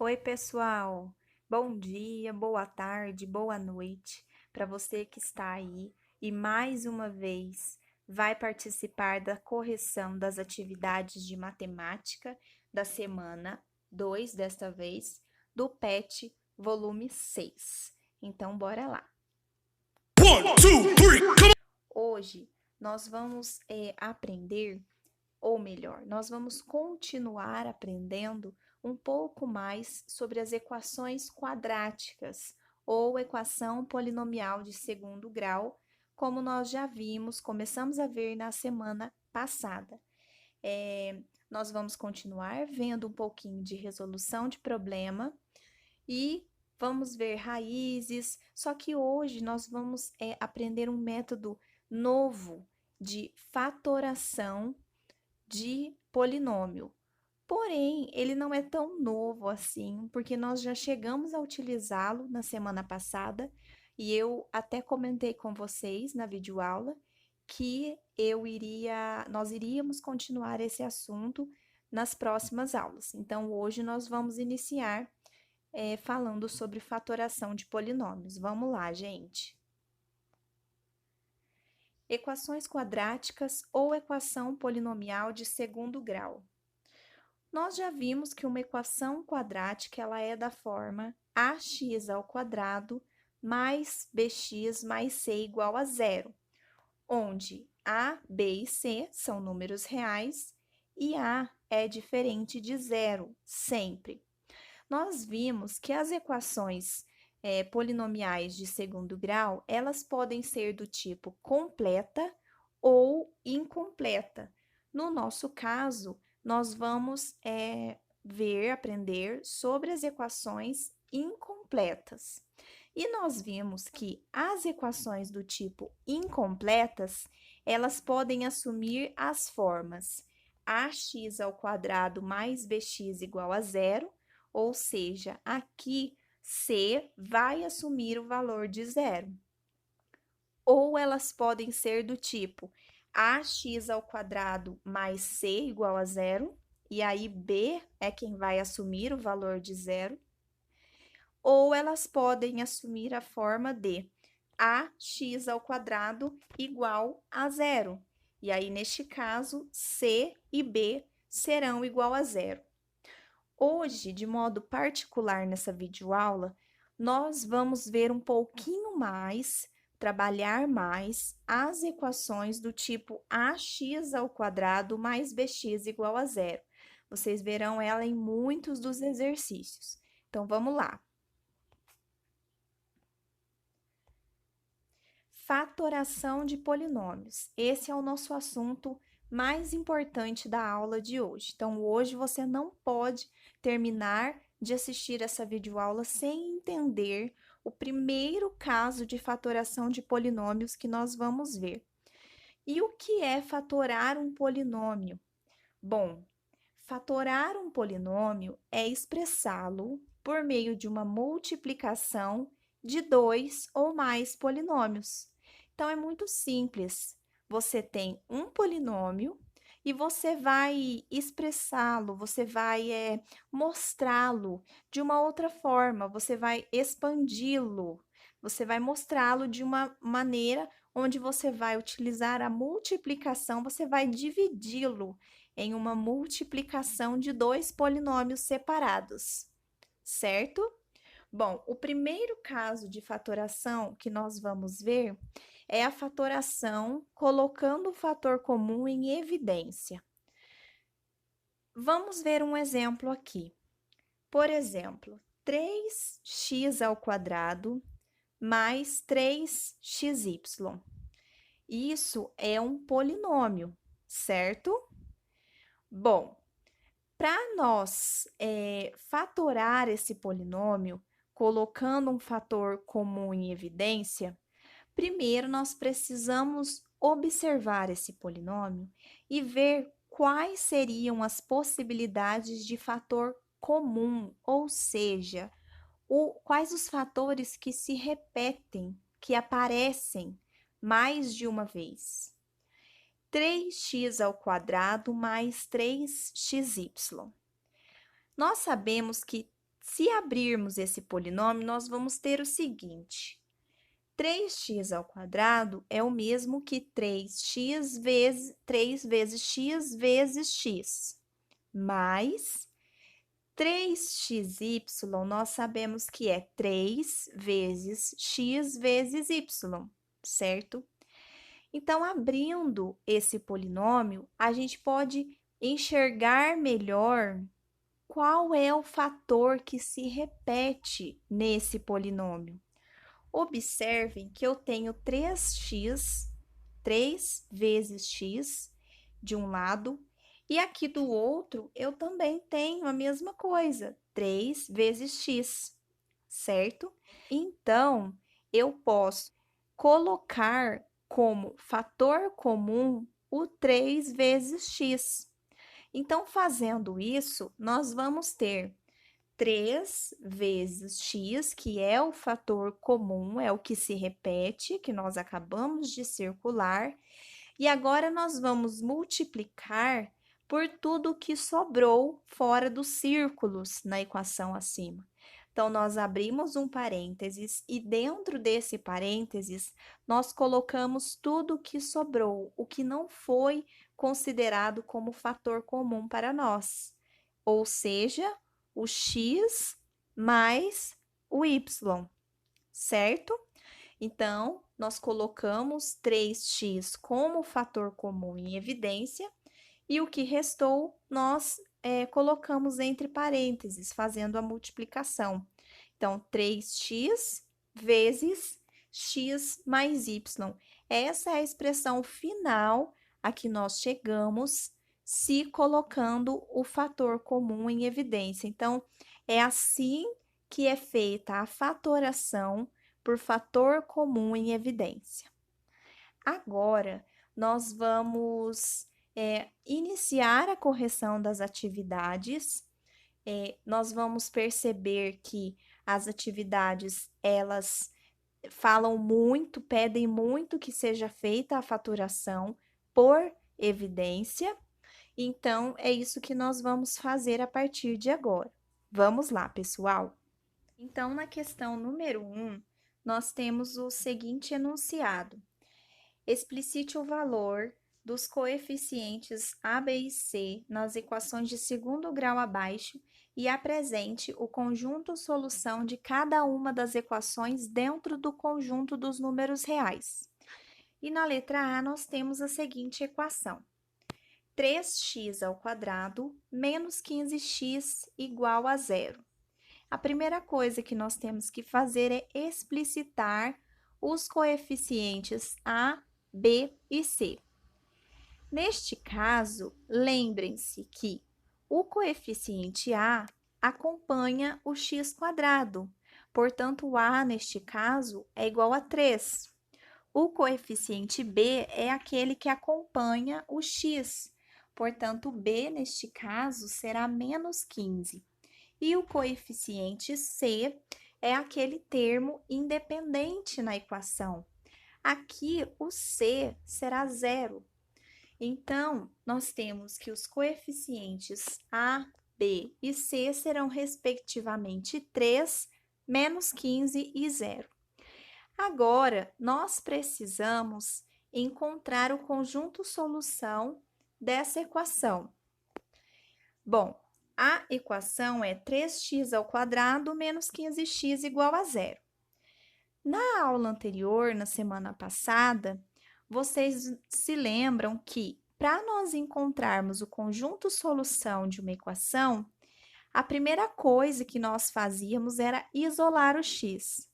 Oi, pessoal. Bom dia, boa tarde, boa noite para você que está aí e mais uma vez vai participar da correção das atividades de matemática da semana 2, desta vez, do PET volume 6. Então, bora lá. One, two, three, come on! Hoje nós vamos aprender, ou melhor, nós vamos continuar aprendendo um pouco mais sobre as equações quadráticas ou equação polinomial de segundo grau, como nós já vimos, começamos a ver na semana passada. Nós vamos continuar vendo um pouquinho de resolução de problema e vamos ver raízes, só que hoje nós vamos aprender um método novo de fatoração de polinômio. Porém, ele não é tão novo assim, porque nós já chegamos a utilizá-lo na semana passada e eu até comentei com vocês na videoaula que nós iríamos continuar esse assunto nas próximas aulas. Então, hoje nós vamos iniciar falando sobre fatoração de polinômios. Vamos lá, gente. Equações quadráticas ou equação polinomial de segundo grau. Nós já vimos que uma equação quadrática ela é da forma ax ao quadrado mais bx mais c igual a zero, onde a, b e c são números reais e a é diferente de zero, sempre. Nós vimos que as equações polinomiais de segundo grau, elas podem ser do tipo completa ou incompleta. No nosso caso, nós vamos aprender sobre as equações incompletas. E nós vimos que as equações do tipo incompletas, elas podem assumir as formas ax ao quadrado mais bx igual a zero, ou seja, aqui c vai assumir o valor de zero. Ou elas podem ser do tipo ax ao quadrado mais c igual a zero, e aí b é quem vai assumir o valor de zero. Ou elas podem assumir a forma de ax ao quadrado igual a zero. E aí, neste caso, c e b serão igual a zero. Hoje, de modo particular nessa videoaula, nós vamos ver um pouquinho mais, trabalhar mais as equações do tipo ax ao quadrado mais bx igual a zero. Vocês verão ela em muitos dos exercícios. Então, vamos lá. Fatoração de polinômios. Esse é o nosso assunto mais importante da aula de hoje. Então, hoje você não pode terminar de assistir essa videoaula sem entender o primeiro caso de fatoração de polinômios que nós vamos ver. E o que é fatorar um polinômio? Bom, fatorar um polinômio é expressá-lo por meio de uma multiplicação de dois ou mais polinômios. Então, é muito simples. Você tem um polinômio e você vai expressá-lo, você vai mostrá-lo de uma outra forma, você vai expandi-lo, você vai mostrá-lo de uma maneira onde você vai utilizar a multiplicação, você vai dividi-lo em uma multiplicação de dois polinômios separados, certo? Bom, o primeiro caso de fatoração que nós vamos ver é a fatoração colocando o fator comum em evidência. Vamos ver um exemplo aqui. Por exemplo, 3x ao quadrado mais 3xy. Isso é um polinômio, certo? Bom, para nós fatorar esse polinômio, colocando um fator comum em evidência, primeiro nós precisamos observar esse polinômio e ver quais seriam as possibilidades de fator comum, ou seja, quais os fatores que se repetem, que aparecem mais de uma vez. 3x ao quadrado mais 3xy. Nós sabemos que Se abrirmos esse polinômio, nós vamos ter o seguinte: 3x² é o mesmo que 3 vezes x vezes x, mais 3xy, nós sabemos que é 3 vezes x vezes y, certo? Então, abrindo esse polinômio, a gente pode enxergar melhor qual é o fator que se repete nesse polinômio. Observem que eu tenho 3x, 3 vezes x de um lado, e aqui do outro eu também tenho a mesma coisa, 3 vezes x, certo? Então, eu posso colocar como fator comum o 3 vezes x. Então, fazendo isso, nós vamos ter 3 vezes x, que é o fator comum, é o que se repete, que nós acabamos de circular, e agora nós vamos multiplicar por tudo que sobrou fora dos círculos na equação acima. Então, nós abrimos um parênteses e dentro desse parênteses, nós colocamos tudo que sobrou, o que não foi considerado como fator comum para nós, ou seja, o x mais o y, certo? Então, nós colocamos 3x como fator comum em evidência e o que restou nós colocamos entre parênteses, fazendo a multiplicação. Então, 3x vezes x mais y. Essa é a expressão final a que nós chegamos se colocando o fator comum em evidência. Então, é assim que é feita a fatoração por fator comum em evidência. Agora, nós vamos iniciar a correção das atividades. Nós vamos perceber que as atividades, elas falam muito, pedem muito que seja feita a faturação por evidência. Então, é isso que nós vamos fazer a partir de agora. Vamos lá, pessoal? Então, na questão número 1, nós temos o seguinte enunciado: explicite o valor dos coeficientes A, B e C nas equações de segundo grau abaixo e apresente o conjunto solução de cada uma das equações dentro do conjunto dos números reais. E na letra A, nós temos a seguinte equação: 3x² menos 15x igual a zero. A primeira coisa que nós temos que fazer é explicitar os coeficientes A, B e C. Neste caso, lembrem-se que o coeficiente A acompanha o x², portanto, o A, neste caso, é igual a 3. O coeficiente B é aquele que acompanha o x, portanto, B, neste caso, será menos 15. E o coeficiente C é aquele termo independente na equação. Aqui, o C será zero. Então, nós temos que os coeficientes A, B e C serão, respectivamente, 3, menos 15 e 0. Agora, nós precisamos encontrar o conjunto solução dessa equação. Bom, a equação é 3x² menos 15x igual a zero. Na aula anterior, na semana passada, vocês se lembram que, para nós encontrarmos o conjunto solução de uma equação, a primeira coisa que nós fazíamos era isolar o x.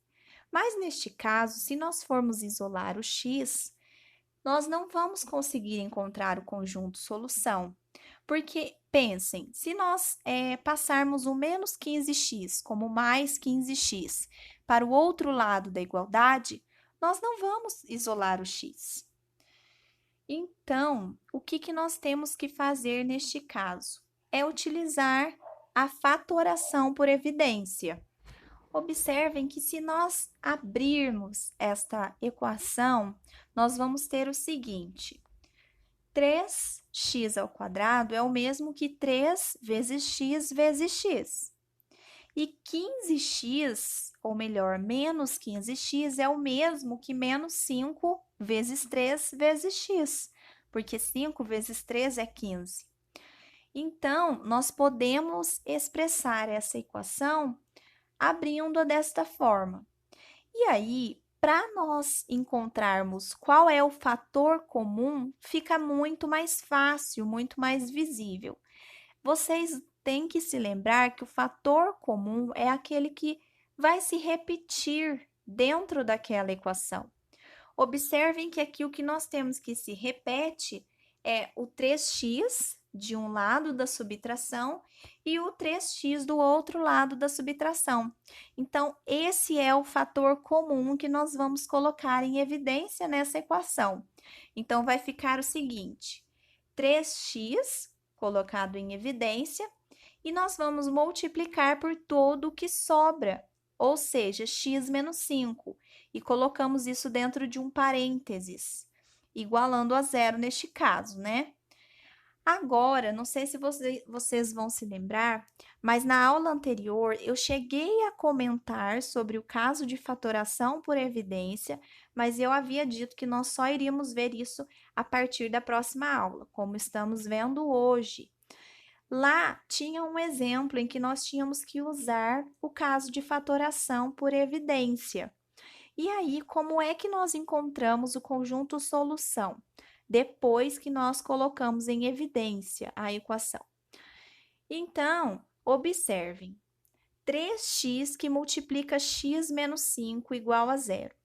Mas, neste caso, se nós formos isolar o x, nós não vamos conseguir encontrar o conjunto solução. Porque, pensem, se nós passarmos o menos 15x como mais 15x para o outro lado da igualdade, nós não vamos isolar o x. Então, o que nós temos que fazer neste caso? É utilizar a fatoração por evidência. Observem que se nós abrirmos esta equação, nós vamos ter o seguinte: 3x² é o mesmo que 3 vezes x vezes x. E 15x, ou melhor, menos 15x, é o mesmo que menos 5 vezes 3 vezes x, porque 5 vezes 3 é 15. Então, nós podemos expressar essa equação abrindo desta forma. E aí, para nós encontrarmos qual é o fator comum, fica muito mais fácil, muito mais visível. Vocês têm que se lembrar que o fator comum é aquele que vai se repetir dentro daquela equação. Observem que aqui o que nós temos que se repete é o 3x de um lado da subtração e o 3x do outro lado da subtração. Então, esse é o fator comum que nós vamos colocar em evidência nessa equação. Então, vai ficar o seguinte: 3x colocado em evidência e nós vamos multiplicar por todo o que sobra, ou seja, x menos 5, e colocamos isso dentro de um parênteses, igualando a zero neste caso, né? Agora, não sei se vocês vão se lembrar, mas na aula anterior eu cheguei a comentar sobre o caso de fatoração por evidência, mas eu havia dito que nós só iríamos ver isso a partir da próxima aula, como estamos vendo hoje. Lá tinha um exemplo em que nós tínhamos que usar o caso de fatoração por evidência. E aí, como é que nós encontramos o conjunto solução? Depois que nós colocamos em evidência a equação. Então, observem, 3x que multiplica x menos 5 igual a zero.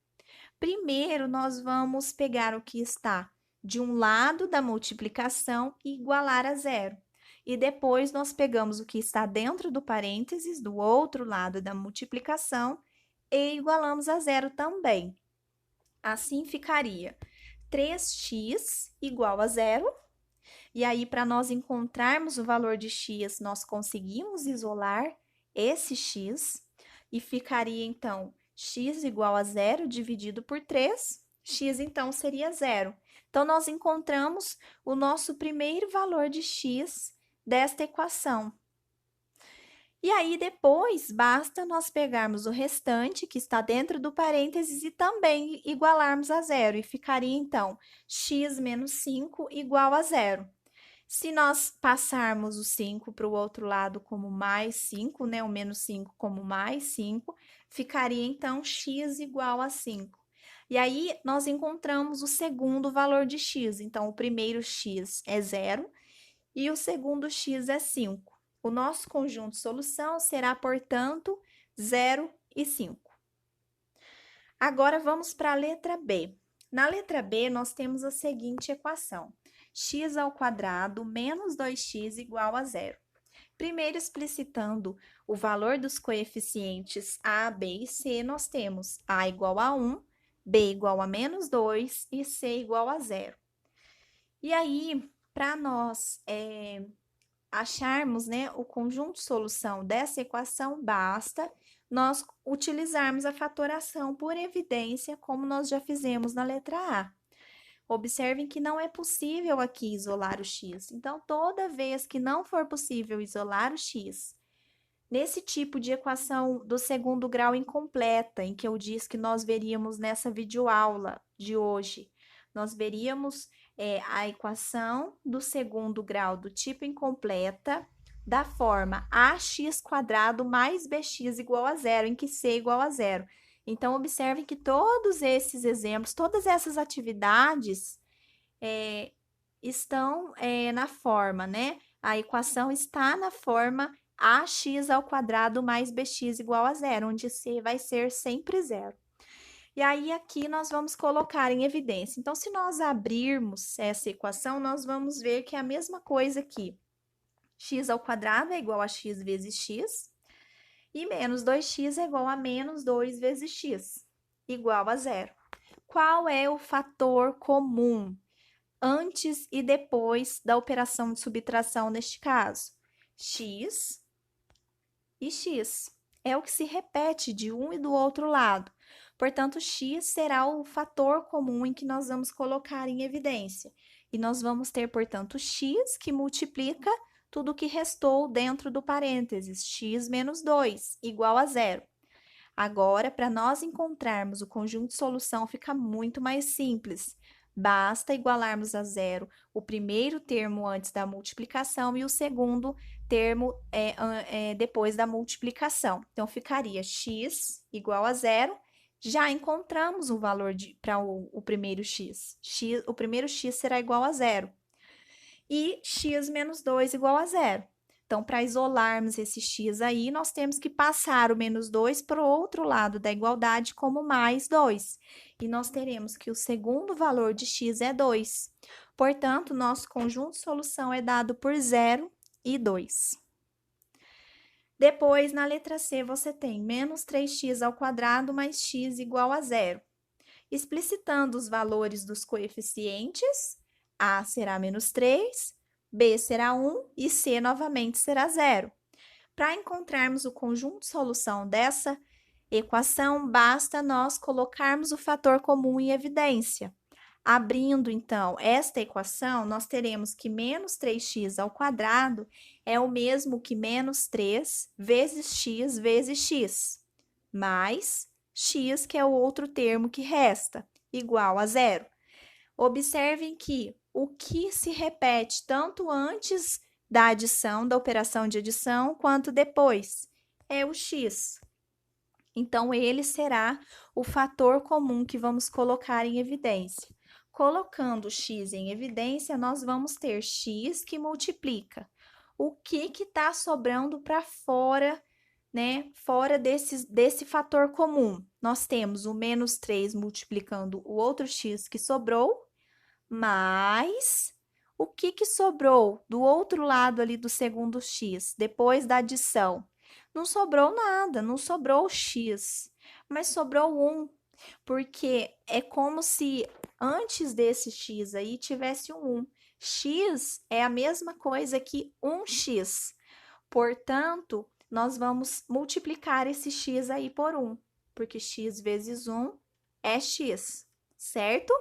Primeiro, nós vamos pegar o que está de um lado da multiplicação e igualar a zero. E depois, nós pegamos o que está dentro do parênteses, do outro lado da multiplicação, e igualamos a zero também. Assim ficaria 3x igual a zero. E aí, para nós encontrarmos o valor de x, nós conseguimos isolar esse x. E ficaria, então, x igual a zero dividido por 3. X, então, seria zero. Então, nós encontramos o nosso primeiro valor de x desta equação. E aí, depois, basta nós pegarmos o restante, que está dentro do parênteses, e também igualarmos a zero. E ficaria, então, x menos 5 igual a zero. Se nós passarmos o 5 para o outro lado como mais 5, né? O menos 5 como mais 5, ficaria, então, x igual a 5. E aí, nós encontramos o segundo valor de x. Então, o primeiro x é zero e o segundo x é 5. O nosso conjunto de solução será, portanto, 0 e 5. Agora, vamos para a letra B. Na letra B, nós temos a seguinte equação: x ao quadrado menos 2x igual a zero. Primeiro, explicitando o valor dos coeficientes a, b e c, nós temos a igual a 1, b igual a menos 2 e c igual a zero. E aí, para nós acharmos, né, o conjunto de solução dessa equação, basta nós utilizarmos a fatoração por evidência, como nós já fizemos na letra A. Observem que não é possível aqui isolar o x. Então, toda vez que não for possível isolar o x, nesse tipo de equação do segundo grau incompleta, em que eu disse que nós veríamos nessa videoaula de hoje, nós veríamos a equação do segundo grau do tipo incompleta da forma ax² mais bx igual a zero, em que c igual a zero. Então, observem que todos esses exemplos, todas essas atividades estão na forma, né? A equação está na forma ax² mais bx igual a zero, onde c vai ser sempre zero. E aí, aqui nós vamos colocar em evidência. Então, se nós abrirmos essa equação, nós vamos ver que é a mesma coisa aqui. x² é igual a x vezes x, e menos 2x é igual a menos 2 vezes x, igual a zero. Qual é o fator comum antes e depois da operação de subtração neste caso? X e x. É o que se repete de um e do outro lado. Portanto, x será o fator comum em que nós vamos colocar em evidência. E nós vamos ter, portanto, x que multiplica tudo que restou dentro do parênteses, x menos 2, igual a zero. Agora, para nós encontrarmos o conjunto de solução, fica muito mais simples. Basta igualarmos a zero o primeiro termo antes da multiplicação e o segundo termo depois da multiplicação. Então, ficaria x igual a zero. Já encontramos o valor para o primeiro x. O primeiro x será igual a zero. E x menos 2 igual a zero. Então, para isolarmos esse x aí, nós temos que passar o menos 2 para o outro lado da igualdade como mais 2. E nós teremos que o segundo valor de x é 2. Portanto, nosso conjunto de solução é dado por 0 e 2. Depois, na letra C, você tem menos 3x ao quadrado mais x igual a 0. Explicitando os valores dos coeficientes, A será menos 3, B será 1 e C novamente será 0. Para encontrarmos o conjunto de solução dessa equação, basta nós colocarmos o fator comum em evidência. Abrindo, então, esta equação, nós teremos que menos 3x ao quadrado é o mesmo que menos 3 vezes x, mais x, que é o outro termo que resta, igual a zero. Observem que o que se repete tanto antes da adição, da operação de adição, quanto depois, é o x. Então, ele será o fator comum que vamos colocar em evidência. Colocando x em evidência, nós vamos ter x que multiplica. O que está sobrando para fora, né? Fora desse fator comum? Nós temos o menos 3 multiplicando o outro x que sobrou, mais o que sobrou do outro lado ali do segundo x, depois da adição? Não sobrou nada, não sobrou x, mas sobrou 1, porque é como se antes desse x aí tivesse um 1. X é a mesma coisa que 1x, portanto, nós vamos multiplicar esse x aí por 1, porque x vezes 1 é x, certo?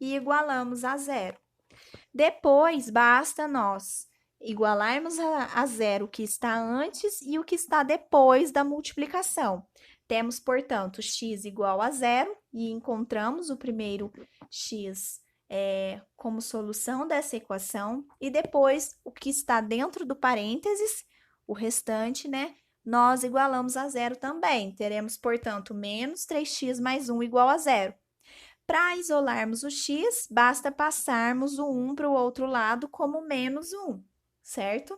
E igualamos a zero. Depois, basta nós igualarmos a zero o que está antes e o que está depois da multiplicação. Temos, portanto, x igual a zero e encontramos o primeiro x como solução dessa equação. E depois, o que está dentro do parênteses, o restante, né? Nós igualamos a zero também. Teremos, portanto, menos 3x mais 1 igual a zero. Para isolarmos o x, basta passarmos o 1 para o outro lado como menos 1, certo?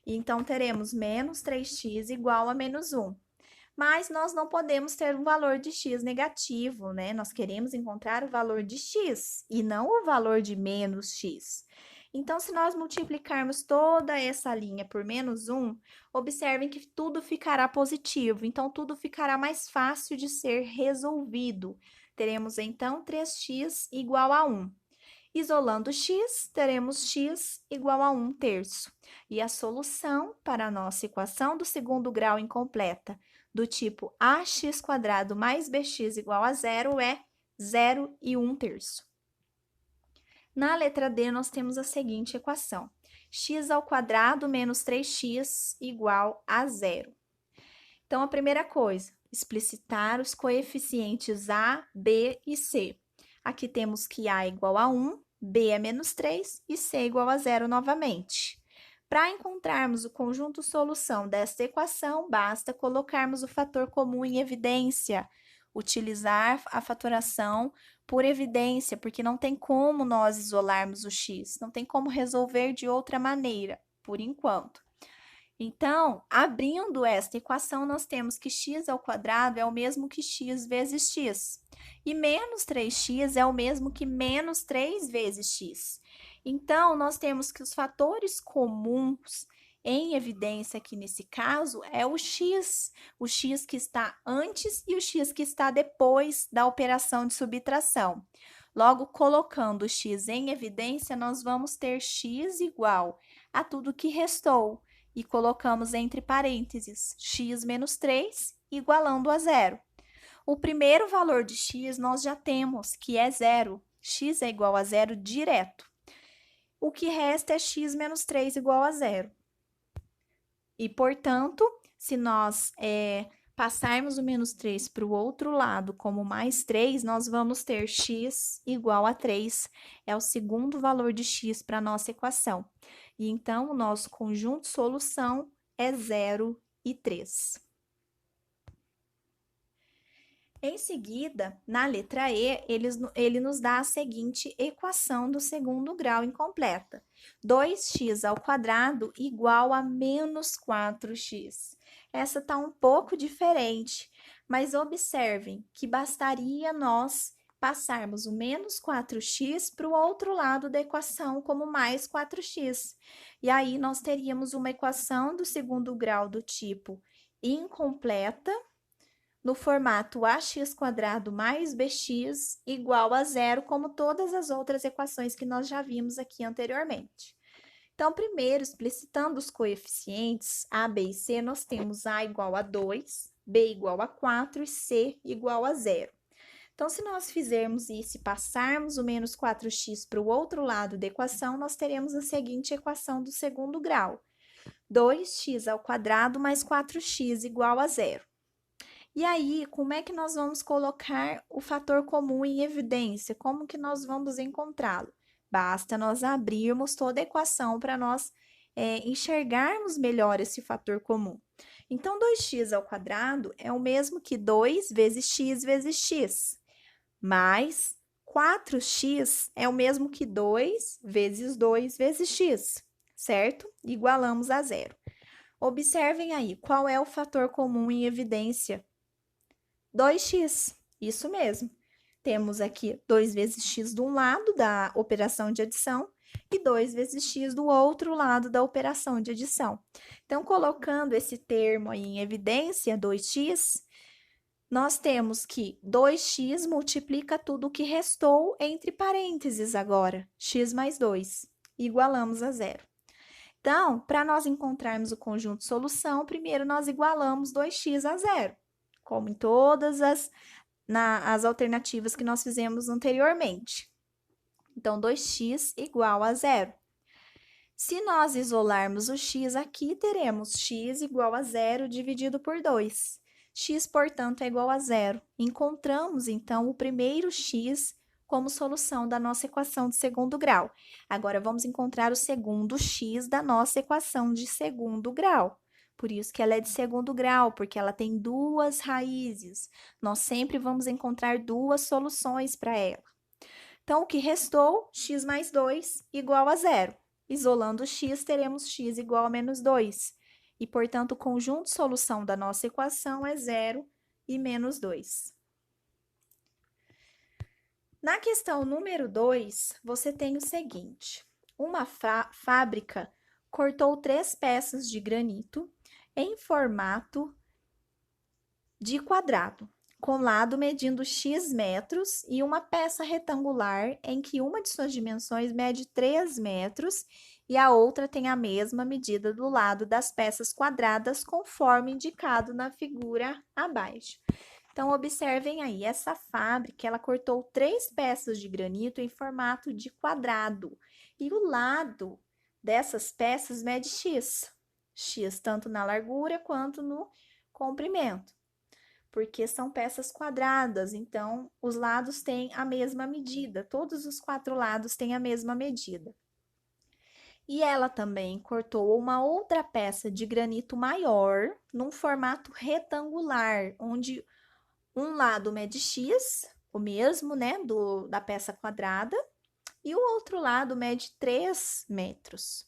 Então, teremos menos 3x igual a menos 1. Mas nós não podemos ter um valor de x negativo, né? Nós queremos encontrar o valor de x e não o valor de menos x. Então, se nós multiplicarmos toda essa linha por menos 1, observem que tudo ficará positivo. Então, tudo ficará mais fácil de ser resolvido. Teremos, então, 3x igual a 1. Isolando x, teremos x igual a 1 terço. E a solução para a nossa equação do segundo grau incompleta, do tipo ax² mais bx igual a zero, é 0 e 1 terço. Na letra D, nós temos a seguinte equação. X² menos 3x igual a zero. Então, a primeira coisa, explicitar os coeficientes A, B e C. Aqui temos que A é igual a 1, B é menos 3 e C é igual a 0 novamente. Para encontrarmos o conjunto solução desta equação, basta colocarmos o fator comum em evidência, utilizar a fatoração por evidência, porque não tem como nós isolarmos o x, não tem como resolver de outra maneira, por enquanto. Então, abrindo esta equação, nós temos que x² é o mesmo que x vezes x. E menos 3x é o mesmo que menos 3 vezes x. Então, nós temos que os fatores comuns em evidência aqui nesse caso é o x que está antes e o x que está depois da operação de subtração. Logo, colocando o x em evidência, nós vamos ter x igual a tudo que restou. E colocamos entre parênteses x menos 3, igualando a zero. O primeiro valor de x nós já temos, que é zero. X é igual a zero direto. o que resta é x menos 3 igual a zero. E, portanto, se nós passarmos o menos 3 para o outro lado como mais 3, nós vamos ter x igual a 3. É o segundo valor de x para a nossa equação. E, então, o nosso conjunto de solução é 0 e 3. Em seguida, na letra E, ele nos dá a seguinte equação do segundo grau incompleta. 2x ao quadrado igual a menos 4x. Essa está um pouco diferente, mas observem que bastaria nós passarmos o menos 4x para o outro lado da equação como mais 4x. E aí, nós teríamos uma equação do segundo grau do tipo incompleta, no formato ax² mais bx igual a zero, como todas as outras equações que nós já vimos aqui anteriormente. Então, primeiro, explicitando os coeficientes a, b e c, nós temos a igual a 2, b igual a 4 e c igual a 0. Então, se nós fizermos isso e passarmos o menos 4x para o outro lado da equação, nós teremos a seguinte equação do segundo grau. 2x ao quadrado mais 4x igual a 0. E aí, como é que nós vamos colocar o fator comum em evidência? Como que nós vamos encontrá-lo? Basta nós abrirmos toda a equação para nós enxergarmos melhor esse fator comum. Então, 2x ao quadrado é o mesmo que 2 vezes x, mais 4x é o mesmo que 2 vezes x, certo? Igualamos a zero. Observem aí, qual é o fator comum em evidência? 2x, isso mesmo. Temos aqui 2 vezes x de um lado da operação de adição e 2 vezes x do outro lado da operação de adição. Então, colocando esse termo aí em evidência, 2x, nós temos que 2x multiplica tudo o que restou entre parênteses agora, x mais 2, igualamos a zero. Então, para nós encontrarmos o conjunto de solução, primeiro nós igualamos 2x a zero, como em todas as alternativas que nós fizemos anteriormente. Então, 2x igual a zero. Se nós isolarmos o x aqui, teremos x igual a zero dividido por 2. X, portanto, é igual a zero. Encontramos, então, o primeiro x como solução da nossa equação de segundo grau. Agora, vamos encontrar o segundo x da nossa equação de segundo grau. Por isso que ela é de segundo grau, porque ela tem duas raízes. Nós sempre vamos encontrar duas soluções para ela. Então, o que restou? X mais 2 igual a zero. Isolando x, teremos x igual a menos 2. E, portanto, o conjunto de solução da nossa equação é 0 e menos 2. Na questão número 2, você tem o seguinte. Uma fábrica cortou 3 peças de granito em formato de quadrado, com lado medindo x metros e uma peça retangular em que uma de suas dimensões mede 3 metros e a outra tem a mesma medida do lado das peças quadradas, conforme indicado na figura abaixo. Então, observem aí, essa fábrica, ela cortou 3 peças de granito em formato de quadrado. E o lado dessas peças mede x. X tanto na largura quanto no comprimento. Porque são peças quadradas, então, os lados têm a mesma medida. Todos os 4 lados têm a mesma medida. E ela também cortou uma outra peça de granito maior, num formato retangular, onde um lado mede x, o mesmo, né, da peça quadrada, e o outro lado mede 3 metros.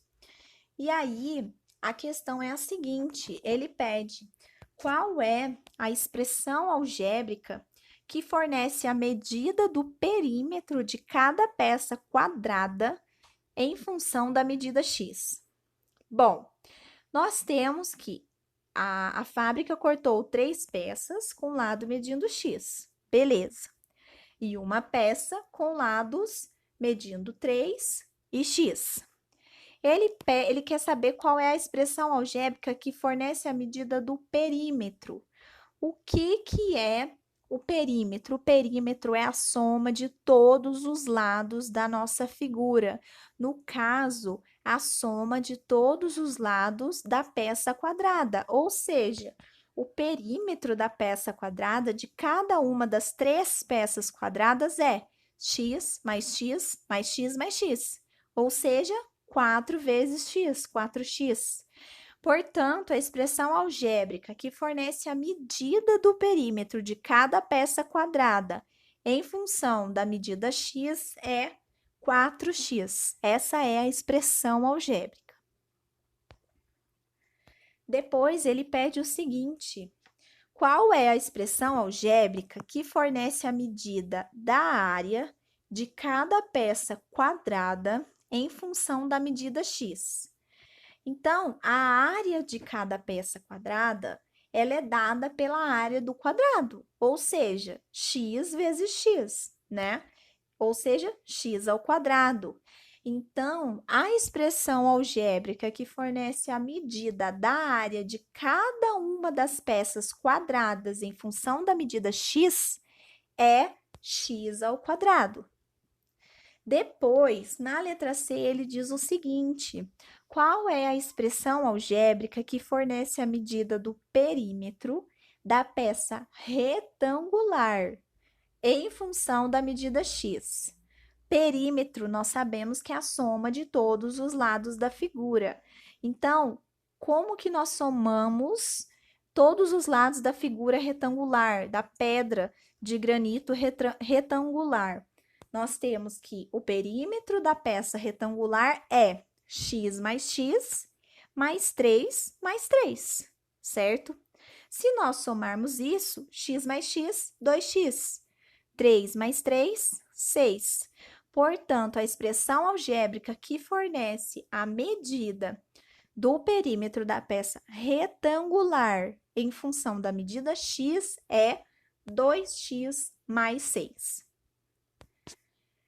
E aí, a questão é a seguinte, ele pede qual é a expressão algébrica que fornece a medida do perímetro de cada peça quadrada em função da medida x. Bom, nós temos que a fábrica cortou 3 peças com lado medindo x, beleza. E uma peça com lados medindo 3 e x. Ele quer saber qual é a expressão algébrica que fornece a medida do perímetro. O que é O perímetro é a soma de todos os lados da nossa figura. No caso, a soma de todos os lados da peça quadrada, ou seja, o perímetro da peça quadrada de cada uma das três peças quadradas é x mais x mais x mais x, ou seja, 4 vezes x, 4x. Portanto, a expressão algébrica que fornece a medida do perímetro de cada peça quadrada em função da medida x é 4x. Essa é a expressão algébrica. Depois, ele pede o seguinte: qual é a expressão algébrica que fornece a medida da área de cada peça quadrada em função da medida x? Então, a área de cada peça quadrada, ela é dada pela área do quadrado, ou seja, x vezes x, né? Ou seja, x ao quadrado. Então, a expressão algébrica que fornece a medida da área de cada uma das peças quadradas em função da medida x é x ao quadrado. Depois, na letra C, ele diz o seguinte: qual é a expressão algébrica que fornece a medida do perímetro da peça retangular em função da medida x? Perímetro, nós sabemos que é a soma de todos os lados da figura. Então, como que nós somamos todos os lados da figura retangular, da pedra de granito retangular? Nós temos que o perímetro da peça retangular é x mais 3, certo? Se nós somarmos isso, x mais x, 2x. 3 mais 3, 6. Portanto, a expressão algébrica que fornece a medida do perímetro da peça retangular em função da medida x é 2x mais 6.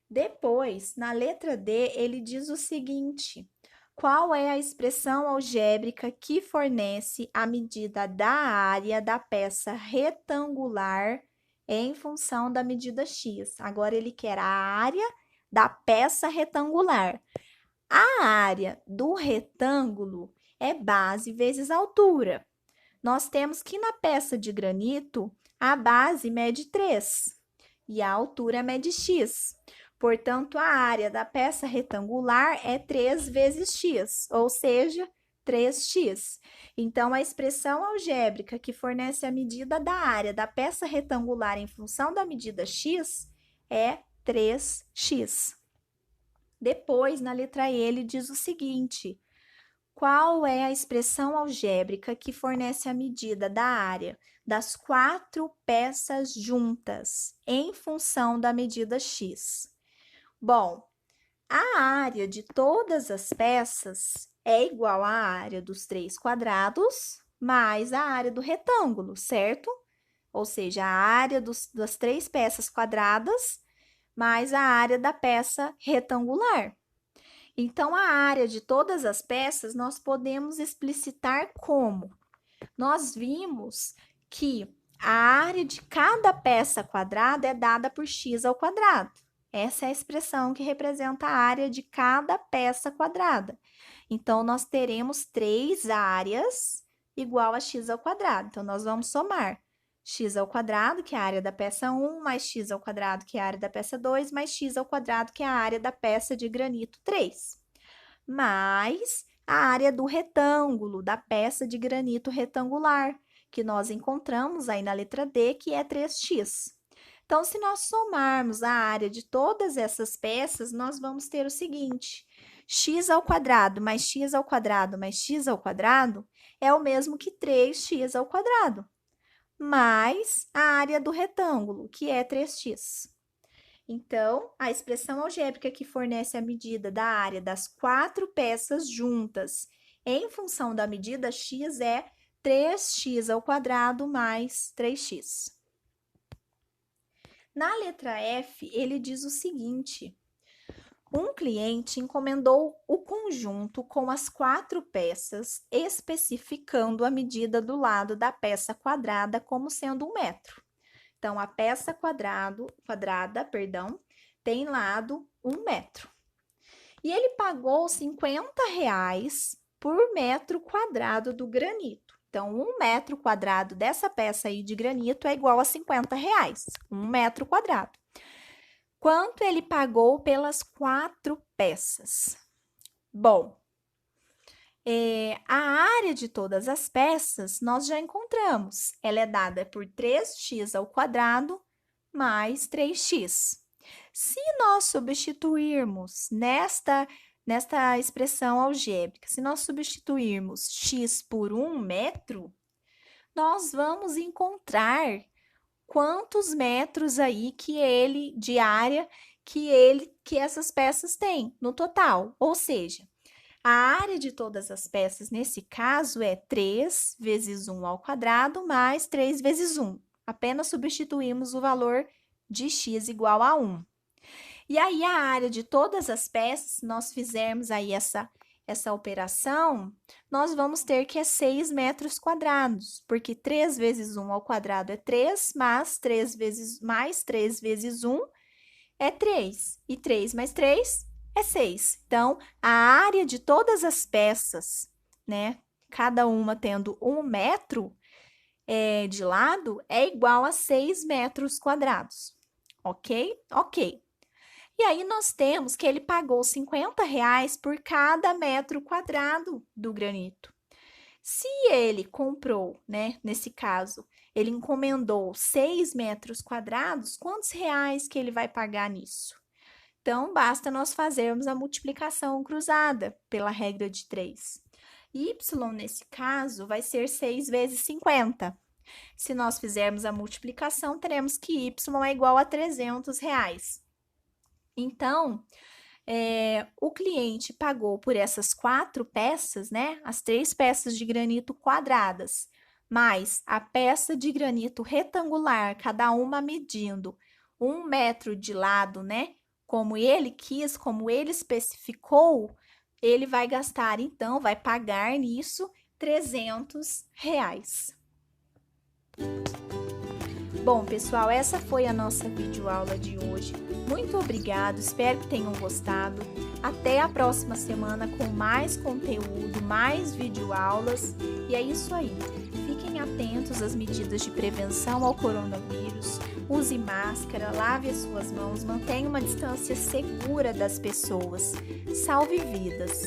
Depois, na letra D, ele diz o seguinte: qual é a expressão algébrica que fornece a medida da área da peça retangular em função da medida x? Agora, ele quer a área da peça retangular. A área do retângulo é base vezes altura. Nós temos que na peça de granito, a base mede 3 e a altura mede x. Portanto, a área da peça retangular é 3 vezes x, ou seja, 3x. Então, a expressão algébrica que fornece a medida da área da peça retangular em função da medida x é 3x. Depois, na letra E, ele diz o seguinte: qual é a expressão algébrica que fornece a medida da área das 4 peças juntas em função da medida x? Bom, a área de todas as peças é igual à área dos 3 quadrados mais a área do retângulo, certo? Ou seja, a área das 3 peças quadradas mais a área da peça retangular. Então, a área de todas as peças nós podemos explicitar como? Nós vimos que a área de cada peça quadrada é dada por x ao quadrado. Essa é a expressão que representa a área de cada peça quadrada. Então, nós teremos 3 áreas igual a x ao quadrado. Então, nós vamos somar x ao quadrado, que é a área da peça 1, mais x ao quadrado, que é a área da peça 2, mais x ao quadrado, que é a área da peça de granito 3. Mais a área do retângulo, da peça de granito retangular, que nós encontramos aí na letra D, que é 3x. Então, se nós somarmos a área de todas essas peças, nós vamos ter o seguinte: x ao quadrado mais x ao quadrado mais x ao quadrado é o mesmo que 3x ao quadrado, mais a área do retângulo, que é 3x. Então, a expressão algébrica que fornece a medida da área das 4 peças juntas em função da medida x é 3x ao quadrado mais 3x. Na letra F, ele diz o seguinte: um cliente encomendou o conjunto com as 4 peças, especificando a medida do lado da peça quadrada como sendo 1 metro. Então, a peça quadrada, tem lado 1 metro. E ele pagou R$50 por metro quadrado do granito. Então, 1 metro quadrado dessa peça aí de granito é igual a R$50, 1 metro quadrado. Quanto ele pagou pelas 4 peças? Bom, a área de todas as peças nós já encontramos. Ela é dada por 3x ao quadrado mais 3x. Se nós substituirmos nesta expressão algébrica, se nós substituirmos x por 1 metro, nós vamos encontrar quantos metros aí de área que essas peças têm no total. Ou seja, a área de todas as peças nesse caso é 3 vezes 1 ao quadrado mais 3 vezes 1. Apenas substituímos o valor de x igual a 1. E aí, a área de todas as peças, se nós fizermos aí essa operação, nós vamos ter que é 6 metros quadrados, porque 3 vezes 1 ao quadrado é 3, mais 3 vezes 1 é 3. E 3 mais 3 é 6. Então, a área de todas as peças, né, cada uma tendo 1 metro de lado, é igual a 6 metros quadrados. Ok? Ok. E aí, nós temos que ele pagou R$50 por cada metro quadrado do granito. Se ele comprou, né, nesse caso, ele encomendou 6 metros quadrados, quantos reais que ele vai pagar nisso? Então, basta nós fazermos a multiplicação cruzada pela regra de 3. Y, nesse caso, vai ser 6 vezes 50. Se nós fizermos a multiplicação, teremos que y é igual a R$300. Então, o cliente pagou por essas 4 peças, né? As 3 peças de granito quadradas, mais a peça de granito retangular, cada uma medindo 1 metro de lado, né? Como ele quis, como ele especificou, ele vai gastar, então, vai pagar nisso R$300. Bom, pessoal, essa foi a nossa videoaula de hoje. Muito obrigado, espero que tenham gostado. Até a próxima semana com mais conteúdo, mais videoaulas. E é isso aí. Fiquem atentos às medidas de prevenção ao coronavírus. Use máscara, lave as suas mãos, mantenha uma distância segura das pessoas. Salve vidas!